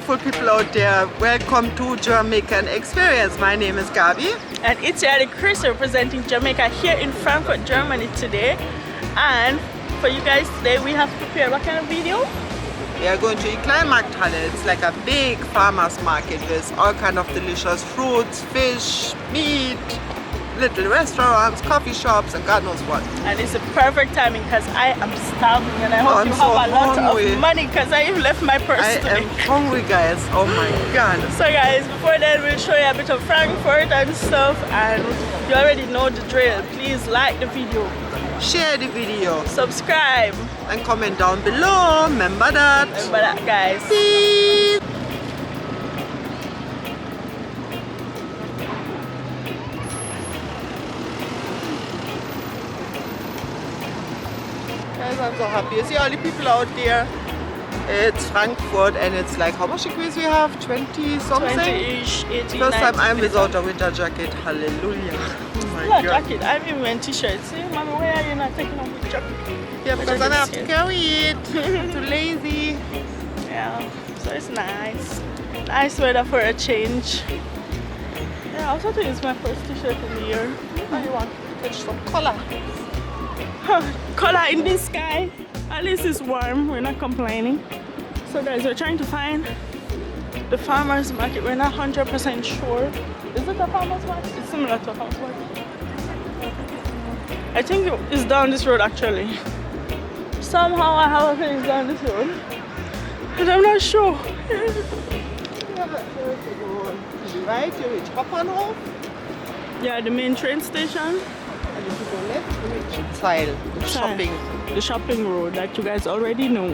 wonderful people out there. Welcome to Jamaican Experience. My name is Gabi. And it's Chris representing Jamaica here in Frankfurt, Germany today. And for you guys today, we have prepared what kind of video? We are going to Kleinmarkthalle. It's like a big farmer's market. There's all kind of delicious fruits, fish, meat, little restaurants, coffee shops, and God knows what. And it's a perfect timing because I am starving and I hope you have a lot of money because I left my purse I am hungry, guys. Oh my God. So guys, before then we'll show you a bit of Frankfurt and stuff, and you already know the drill. Please like the video, share the video, subscribe, and comment down below. Remember that. Remember that, guys. Peace. Guys, I'm so happy. You see all the people out there. It's Frankfurt and it's like, how much degrees we have? 20 something? 20-ish, 18, First time 19, I'm without a winter jacket. Hallelujah. Oh my God. jacket. I'm even wearing t-shirts. See, Mommy, why are you not taking off the jacket? Yeah, because I don't have to carry it. I'm too lazy. Yeah, so it's nice. Nice weather for a change. Yeah, I also think it's my first t-shirt in the year. I want to catch some color. Color in the sky. At least it's warm, we're not complaining. So guys, we're trying to find the farmer's market. We're not 100% sure. Is it a farmer's market? It's similar to a farmer's market. I think it's down this road actually. Somehow I have a feeling it's down this road. And I'm not sure. Right, you reach Hoppenhof. Yeah, the main train station. And if you go left, you reach Tile, the shopping road that you guys already know.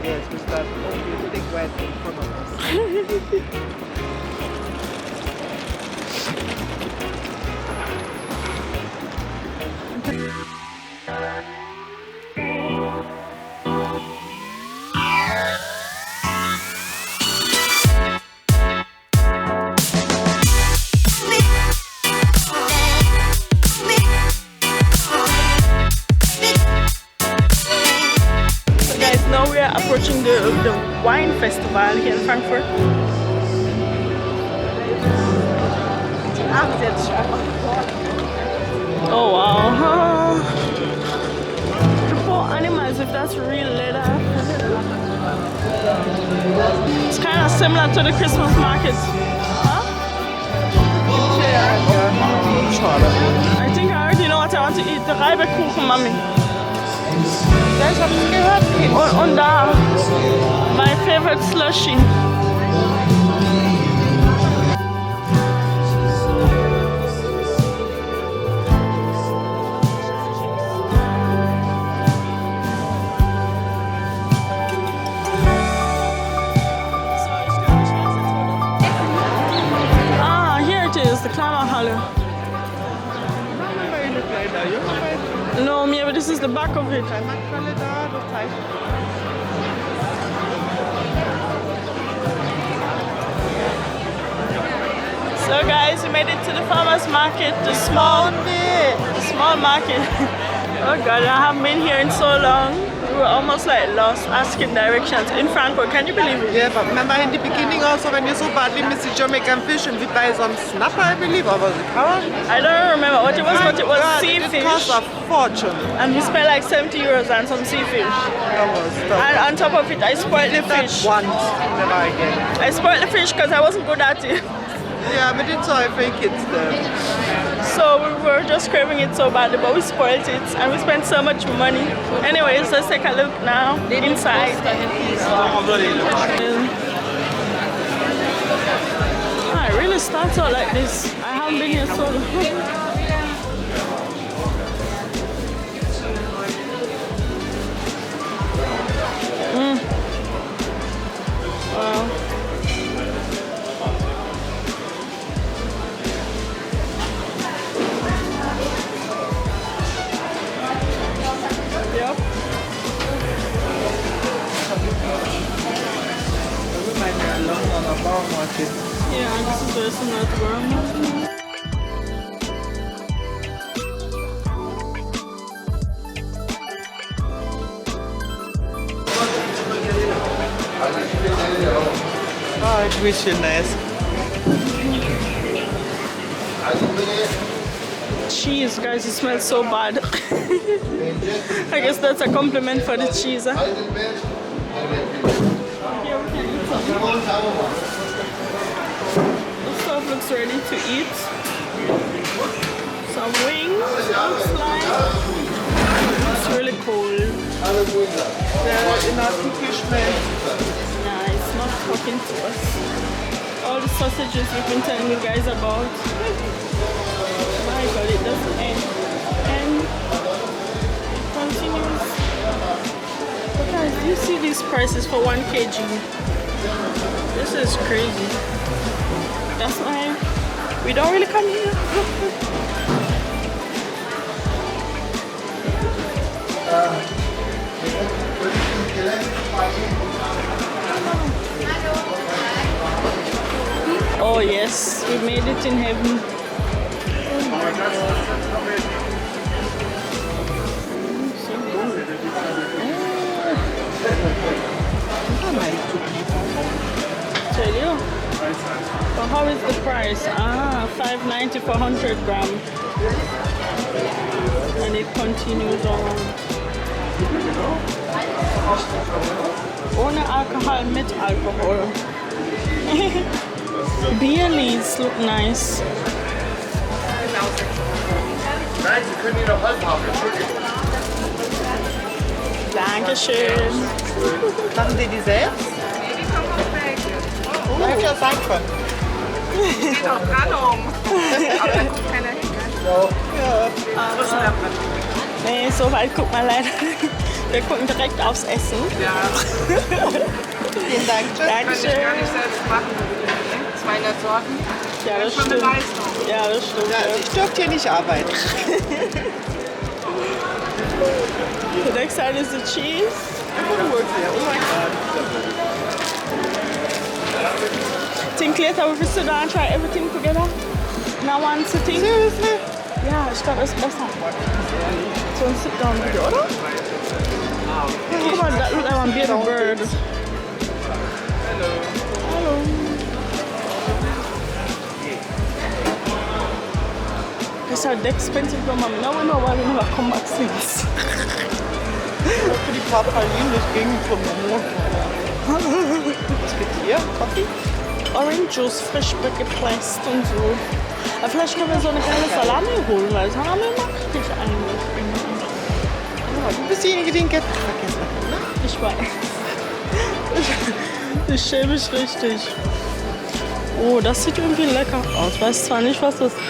Yes, we start the big right in front of us. Approaching the wine festival here in Frankfurt. Oh wow. The poor animals, if that's real leather. It's kind of similar to the Christmas market. Huh? I think I already know what I want to eat. The Reibekuchen, Mommy. Und da, my favorite slushy. Ah, here it is, the Kleinmarkthalle. No, maybe this is the back of it. So guys, we made it to the farmer's market, the small market. Oh God, I haven't been here in so long. We were almost like lost, asking directions in Frankfurt. Can you believe it? Yeah, but remember in the beginning also when you so badly miss the Jamaican fish and we buy some snapper, I believe, or was it carrot? I don't remember what it was, but it was sea fish. It cost a fortune. And we spent like 70 euros on some sea fish. And on top of it, I spoiled the fish. Once, never again. I spoiled the fish because I wasn't good at it. Yeah, but it's all for kids there. So we were just craving it so badly, but we spoiled it and we spent so much money. Anyways, let's take a look now inside. It really starts out like this. I haven't been here so long. Wow. Yeah, this is very similar to where I'm at. Really nice. Cheese, guys, it smells so bad. I guess that's a compliment for the cheese. Huh? Here we can eat some. The stuff looks ready to eat. Some wings, looks like. It's really cold. Yeah, it's not talking to us. All the sausages we've been telling you guys about. My God, it doesn't end. And it continues. But guys, do you see these prices for 1 kg? This is crazy. That's why we don't really come here. Oh yes, we made it in heaven. Tell you. So how is the price? $5.90 for 100 grams. And it continues on. Ohne Alkohol, mit Alkohol. Bierlis look nice. Nein, Sie können ihn noch halb haben, Entschuldigung. Dankeschön. Machen Sie die selbst? Nee, die kommen aus Belgien. Oh. Hätte ja sein können. Geht auch gerade um. Aber da guckt keiner hin. Ja. Nee, so weit guckt man leider. Wir gucken direkt aufs Essen. Ja, Vielen Dank. Tschüss. kann ich Dankeschön. gar nicht selbst machen. 200 Sorten. Ja, das Schon eine stimmt. Leistung. Ja, das stimmt. Ja, ich dürfte hier nicht arbeiten. The next side is the cheese. Oh my God. Think later we will sit down and try everything together. Now one sitting. Seriously? Ja, ich glaube, es ist besser. So ein Sit-Down-Video, oder? Guck mal, that look like one bearded bird. Hello. These are expensive, but mom. Now we know why we never come back since. Für die paar Pralinen, das ging von Momo. Was gibt's hier? Kaffee? Orange Juice, frisch gepresst und so. Aber vielleicht können wir so eine kleine Salami holen, weil Salami mag ich eigentlich. Ja, du bist diejenige, die den Geld vergessen hat, ne? Ich weiß. Ich schäme mich richtig. Oh, das sieht irgendwie lecker aus. Ich weiß zwar nicht, was das ist.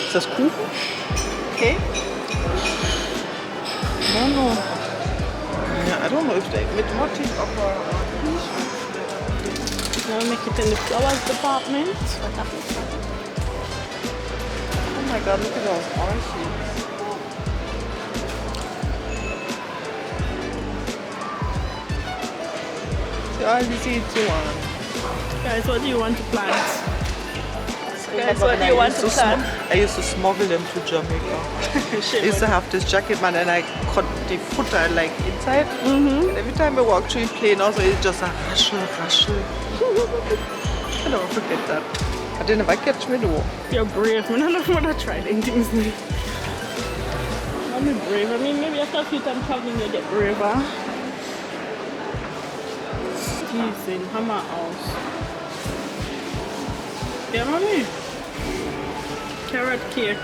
Ist das Kuchen? Okay. I don't know. Yeah, I don't know if they with what is upper. Now we make it in the flowers department. Oh my God, look at those oranges. Ja, die sieht so an. Guys, what do you want to plant? Guys, what do you want to plant? I used to smuggle them to Jamaica. I used to have this jacket, man, and I cut the footer like inside. And every time I walk through the plane, also it's just a rustle, rustle. I never forget that. I didn't ever catch me though. You're brave, man. I don't want to try them things. I'm brave. I mean, maybe after a few times traveling, you get braver. He's in Hammer House. Yeah, mommy. Carrot cake.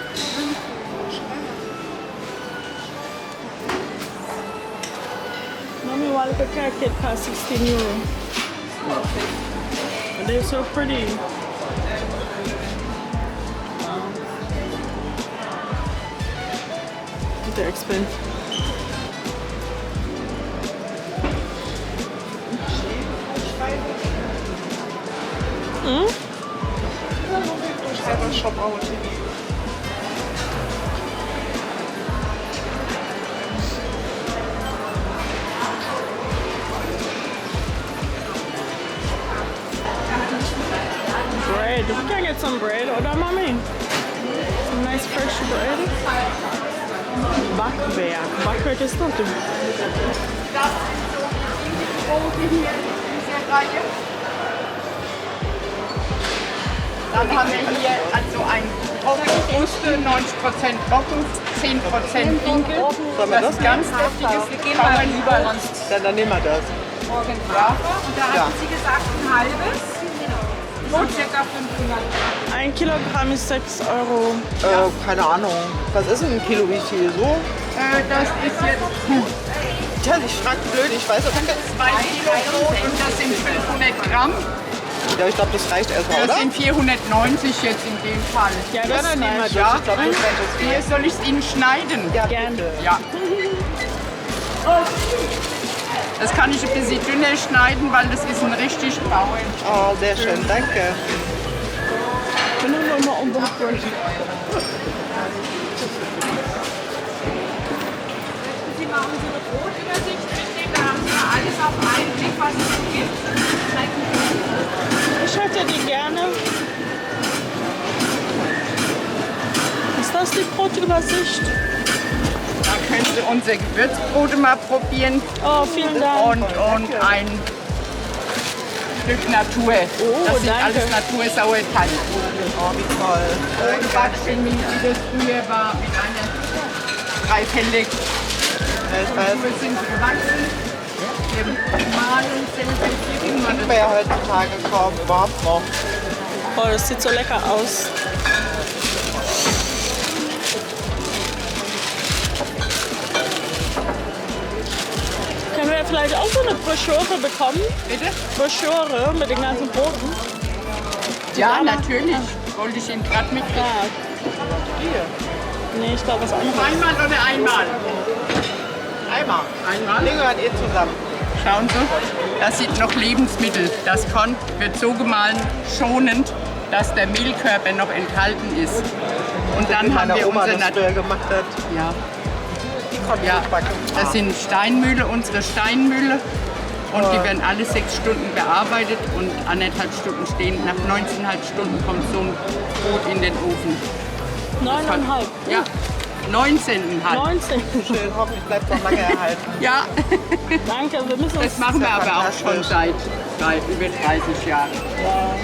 Mommy, while the carrot cake costs €16. And they're so pretty. They're expensive. Schreiber Shop out. Bread. We can get some bread. Order, mommy. Some nice fresh bread. Backwerk. Backwerk is not the... Dann haben wir hier also ein Trockenkruste, 90% trocken, 10% Dinkel. Sollen wir das ganz deftiges, kann man lieber Dann nehmen wir das. ja. Und da hatten Sie gesagt, ein halbes. So circa 500. 1 Kilogramm ist 6 Euro. Keine Ahnung. Was ist denn ein Kilo, wie viel? So? Das ist jetzt Tja, ich frage blöd, ich weiß auch nicht. 2 Kilo Brot und das sind 500 Gramm. Ja, ich glaube, das reicht erstmal, Das oder? sind 490 jetzt in dem Fall. Ja, das dann nehmen wir reicht. das. Ja. Ich glaube, das reicht uns. Hier soll ich es Ihnen schneiden? Ja, Gern. bitte. Ja. Das kann ich ein bisschen dünner schneiden, weil das ist ein richtig Bauern. Oh, sehr schön, danke. Ich bin nur mal umgebracht. Sie machen so eine Brotübersicht mitnehmen, da haben Sie mal alles auf einen Blick, was es so gibt. Ich hätte die gerne. Ist das die Brotübersicht? Da können Sie unsere Gewürzbrote mal probieren Oh, vielen Dank. und ein Stück Natur. Das sind danke. alles Natursauerteig. Oh, wie toll. Und Backchemie, wie das früher war, mit einer dreifällig. Ich weiß. Wir sind gewachsen. Wir malen selber Kriegt man ja heutzutage kaum überhaupt noch. Oh, das sieht so lecker aus. Können wir vielleicht auch so eine Broschüre bekommen? Bitte? Broschüre mit den ganzen Broten? Ja, natürlich. Wollte ich Ihnen gerade mitgeben. Ja. Nee, ich glaube was anderes. Einmal oder einmal? Einmal. Einmal. Die gehören zusammen. Schauen Sie, das sind noch Lebensmittel. Das Korn wird so gemahlen, schonend, dass der Mehlkörper noch enthalten ist. Und dann haben Meine wir Oma unsere das früher gemacht hat. Ja, Die konnte ja, ich backen. das sind Steinmühle, unsere Steinmühle. Und die werden alle 6 Stunden bearbeitet und 1,5 Stunden stehen. Nach 19,5 Stunden kommt so ein Brot in den Ofen. 9,5. Ja, 19,5. 19. Schön, hoffentlich bleibt es noch lange erhalten. Ja, Danke, wir müssen uns... das machen wir ja aber auch schon fantastisch. seit über 30 Jahren. Oh,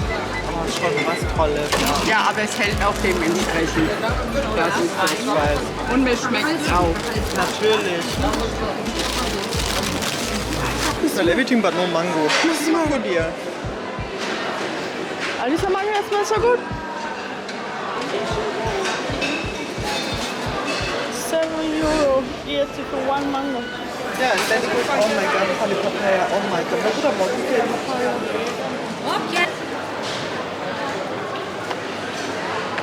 schon was Tolles. Ja. Ja, aber es hält auch dementsprechend. Das ist das. Ich weiß. Und mir schmeckt es auch. Natürlich. Das ist everything but no mango. Das ist Mango dir. Alisa, mag jetzt mal so gut? 7 Euro jetzt für one mango. Ja, that's good. Oh my god, volle Papaya. Oh my god. Na gut, aber was ist denn Papaya?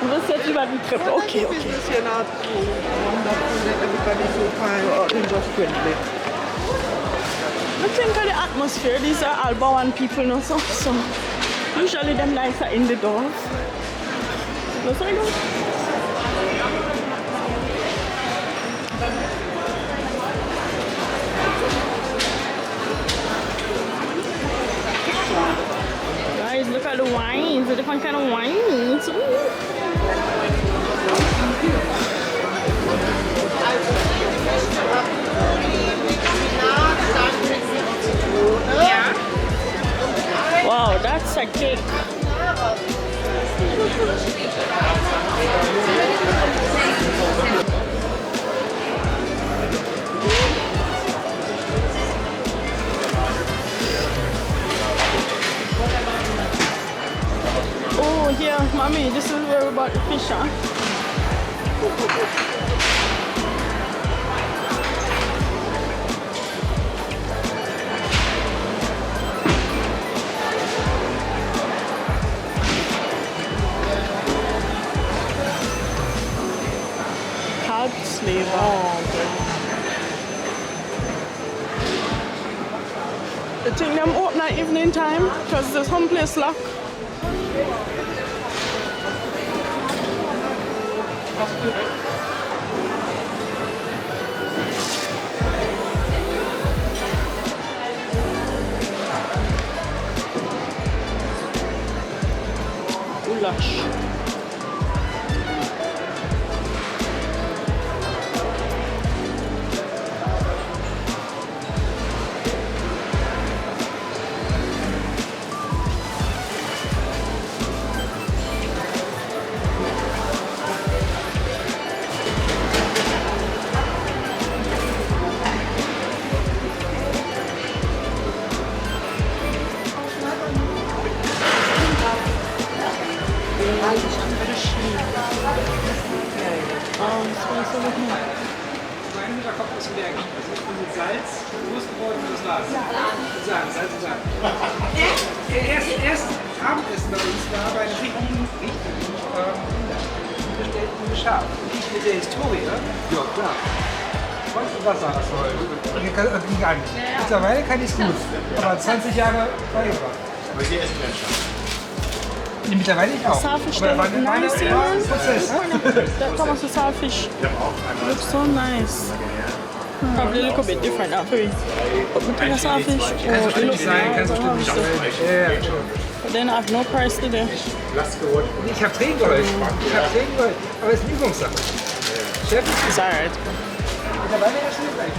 Du bist jetzt über den Trip. Okay, okay. This is not wonderful that everybody so kind and just friendly. I think of the atmosphere. These are all Bauern people and so. So usually them lights are in the doors. That's what I know. Guys, look at the wines, the different kind of wines. Wow, that's a cake. Oh, here, mommy, this is where we bought the fish, huh? Kalbsleber. I think them open at evening time because there's some place locked. Goulash. das war so gut. Da kommt aus dem Berg. Das ist mit Salz, groß geworden und das war's. Salz und Sahne. Erst Abendessen bei uns war bei einem richtigen bestellten Schaf. Nicht mit der Historie. Ja, klar. Und Wasser hast du heute. Ging gar nicht. Mittlerweile kann ich es gut. Aber 20 Jahre beigebracht. Aber hier essen wir schon. Nee, mittlerweile ich auch. Saltfish Aber look nice, Simon. Prozess. That Thomas the saltfish looks so nice. Probably a little bit different now for you. But we take a saltfish. Oh, it looks nice. But then I have no price today. Ich habe Tränen geheult. Aber es ist eine Übungssache. Chef, It's alright. mittlerweile ja schon gleich.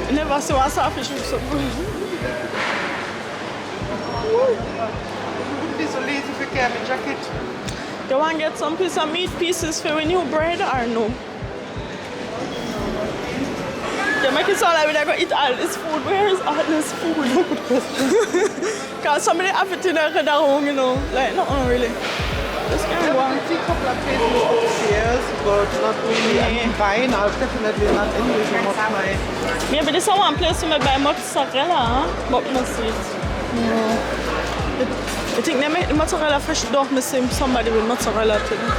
I never saw a saltfish look so good. Wieso lese ich für gerne Jacket? You want to get some piece of meat pieces for your new bread or no? You make it sound like we're going to eat all this food. Where is all this food? Because somebody have it in their home, you know. Like, no, really. Just can't go on. See a couple of places upstairs, but not really. I mean, fine, I'll definitely not English or not my... Maybe this is one place where we buy mozzarella, huh? But no sweet. No. I think they make the mozzarella fresh dog missing somebody with mozzarella today.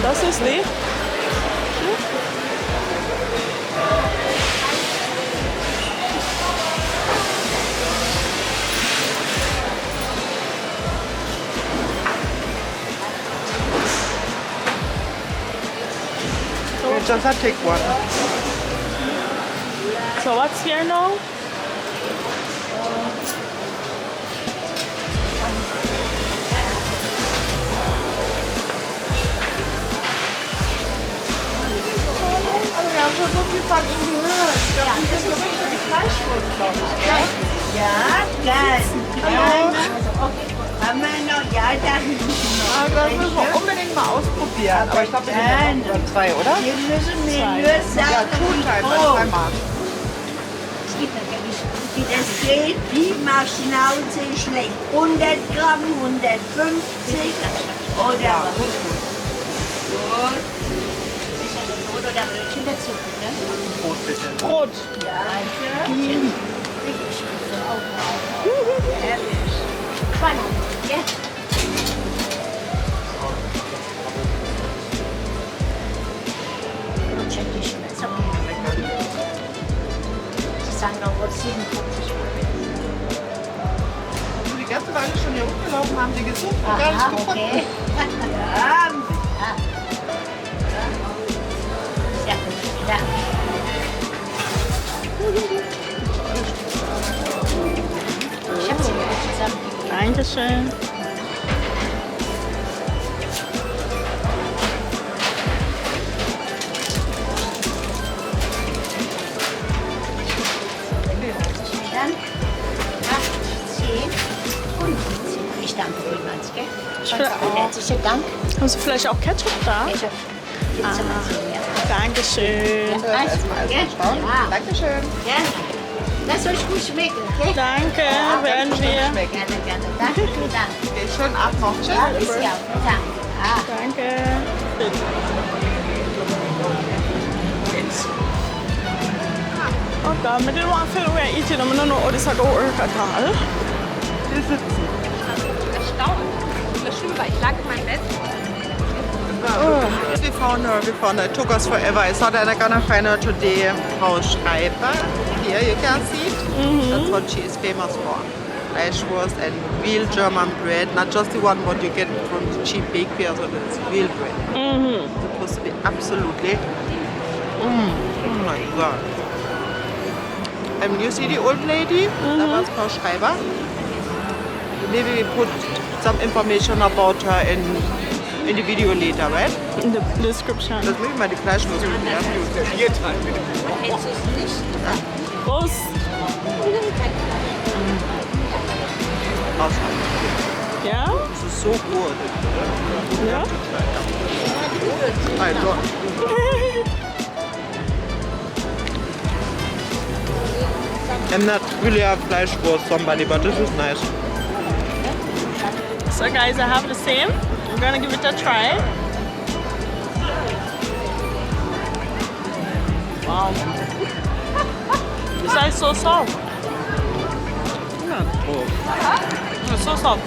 Das ist die. Just take one. So what's here now? Also wir haben schon so viel von ihm gehört. Ich glaube, das ist wirklich für die Fleischwurst, glaube ich. Ja, geil. Hallo. Haben wir noch? Ja, da hinten noch. Ah, das müssen wir unbedingt mal ausprobieren. Aber ich glaube, wir sind jetzt noch zwei, oder? Wir müssen mir nur Ja, sagen, Two-Time, wie bei groß. zweimal. Es gibt natürlich, wie das geht, wie mal Schnauze schlecht. 100 Gramm, 150 oder Ja, was? gut, gut. Gut. Ist ja das Brot oder Brötchen dazu, ne? Brot bitte. Brot. Ja, schön. Ich will auch mal. Herrlich. Spannend, ja? Tschechisch, das ist okay. Sie sagen noch wohl 57 Also die ganze Weile schon hier rumgelaufen, haben die gesucht und gar nicht Aha, gefunden. okay. Ja, ja. Ja, ja. Ich hab sie wieder zusammen. Dankeschön. Dann 8, 10 und 10. Ich danke vielmals, gell? Herzlichen Dank. Haben Sie vielleicht auch Ketchup da? Also, gibt's aber so, ja. Dankeschön. Ja, also, gell? Ja, Dankeschön. gerne. Lasst euch gut schmecken, gell? Danke, werden wir. Gerne, gerne. Danke, vielen Dank. Okay, schönen Abend noch. Tschüss. Ja, bis ja. Danke. Ah. Danke. Oh God, I didn't want to feel we're eating them. I don't know how this is going to work at all. Wir sitzen. Erstaunt. Das Schlimme war, ich lag in meinem Bett. We found her. It took us forever. I thought I'm gonna find her today. Frau Schreiber. Here you can see it. That's what she is famous for. Fleischwurst and real German bread. Not just the one what you get from the cheap bakery, but it's real bread. It's supposed to be absolutely. Oh my God. You see the old lady? That was Frau Schreiber. Maybe we put some information about her in the video later, right? In the description. Das will ich mal die Fleischwurst probieren. Prost. Ja? Das ist so gut. Ja? Also, I'm not really a Fleischwurst somebody, but this is nice. So guys, I have the same. I'm gonna give it a try. Wow. This is so soft. Not grob. It's so soft.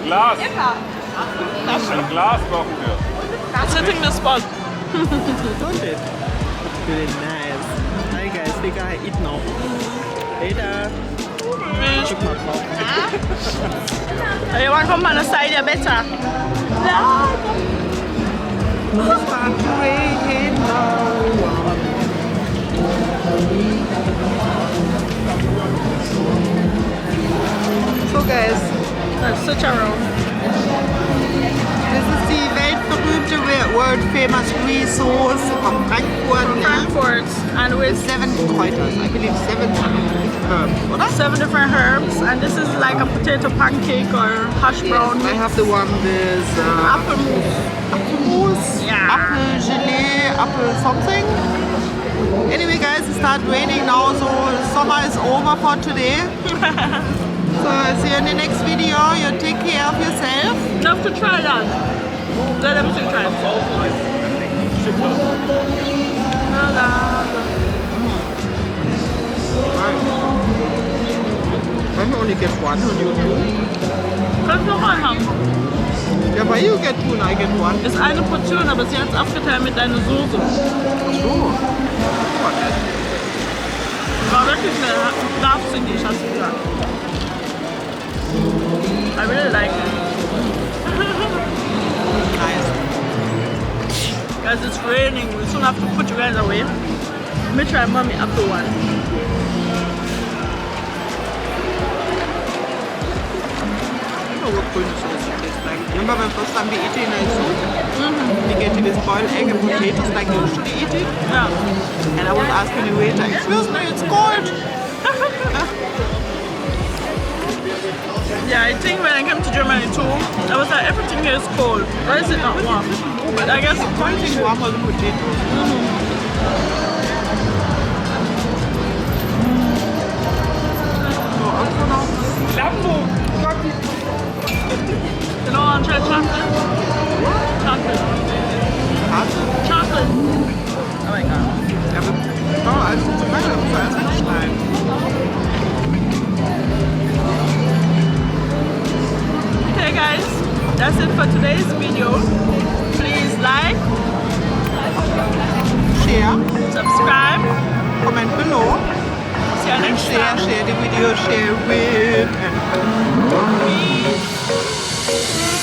Glas. Ein Glas brauchen wir. It's hitting the spot. Don't it? It's really nice. Hi guys, we gotta eat now. Later. Guck mal drauf. You want to come on the side, you're better. Start raining now. So guys, That's such a roll. das ist die weltberühmte World Famous Grease Sauce von Frankfurt. Frankfurt, and with 7 Kräuters, I believe 7 herbs, oder? 7 different herbs, and this is like a potato pancake or hash brown Yes, I mix. have the one with Apple mousse. apple mousse, Yeah. apple gelée, apple something. Anyway guys, it started raining now, so the summer is over for today. So see you in the next video. You take care of yourself. Love to try that. Let everything try. Can only get one on YouTube. Kannst du noch einen haben? Yeah, but you get two and I get one. Ist eine Portion, aber sie hat es aufgeteilt mit deiner Soße. Oh. War wirklich eine scharfsinnig, hast du gesagt. I really like it. Nice. Guys, it's raining. We soon have to put you guys away. Let me try mommy apple one. Oh, what green sauce it tastes like. Remember when first time we eat it in a soup? We get this boiled egg and potatoes like you usually eat it. Yeah. And I was asking the waiter, excuse me, it's cold. Yeah, I think when I came to Germany too, I was like, everything here is cold. Why is it not warm? But I guess it's I think warmer than potatoes. So, also now. You know, I'll try chocolate. Chocolate. Chocolate. Oh my god. Ja, wir alles zu machen, wir müssen alles anschneiden. Okay guys, that's it for today's video. Please like, Share, subscribe, comment below. see you And next time. share the video, share with and Peace.